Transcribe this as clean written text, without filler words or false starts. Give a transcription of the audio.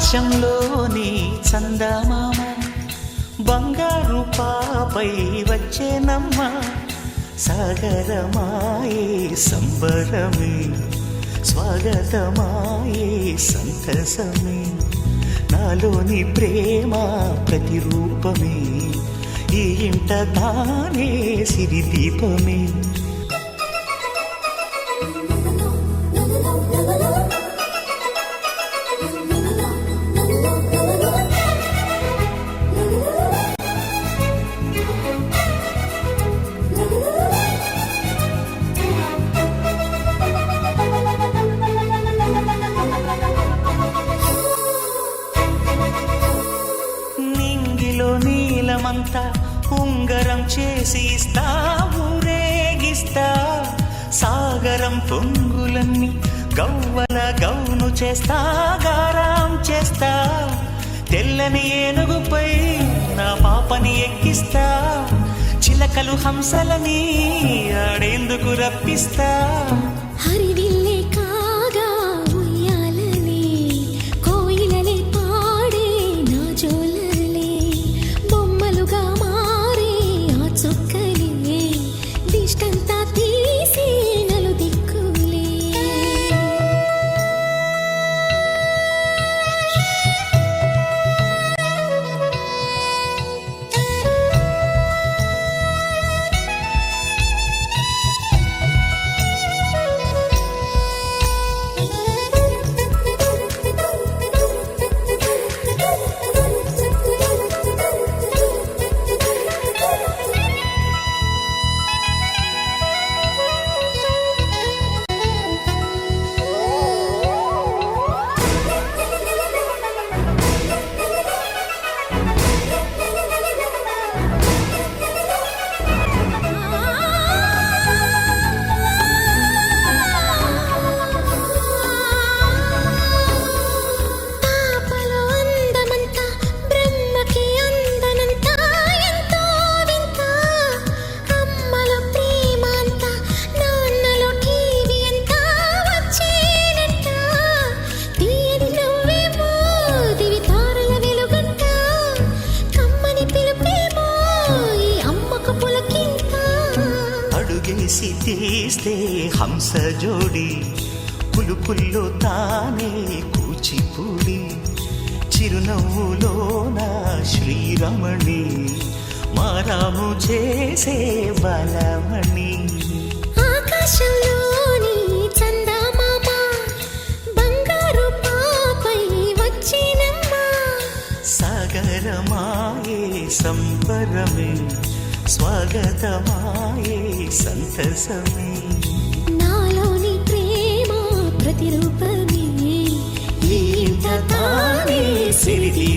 ఆకాశంలోని చందమామ బంగారు పాపై వచ్చేనమ్మ సాగరమాయే సంబరమే స్వాగతమాయే సంతసమే నాలోని ప్రేమ ప్రతిరూపమే ఈ ఇంట తానే సిరి దీపమే నీలమంతా ఉంగరం చేసి ఇస్తా ఊరేగిస్తా సాగరం పొంగులన్నీ గవ్వల గౌను చేస్తా గారాం చేస్తా తెల్లని ఏనుగుపై నా పాపని ఎక్కిస్తా చిలకలు హంసలని ఆడేందుకు రప్పిస్తా హరివిల్లే కాగా ఉయ్యాలనే కోయిలలే పాడే నా జోలలే బొమ్మలుగా మారే ఆ చొక్కలే దిష్టంతా తీసి నలు దిక్కులే అడుగేసి తీస్తే హంస జోడి పులుపుల్లో తానే కూచిపూడి చిరునవ్వులోన శ్రీరమణి మారాము చేసే బలమణి ఆకాశంలోని చందమామ బంగారు పాపై వచ్చినమ్మ సాగరమాయే సంబరమే స్వాగతమాయే సంతసమే నాలోని ప్రేమ ప్రతిరూపమే ఈ ఇంట తానే సిరి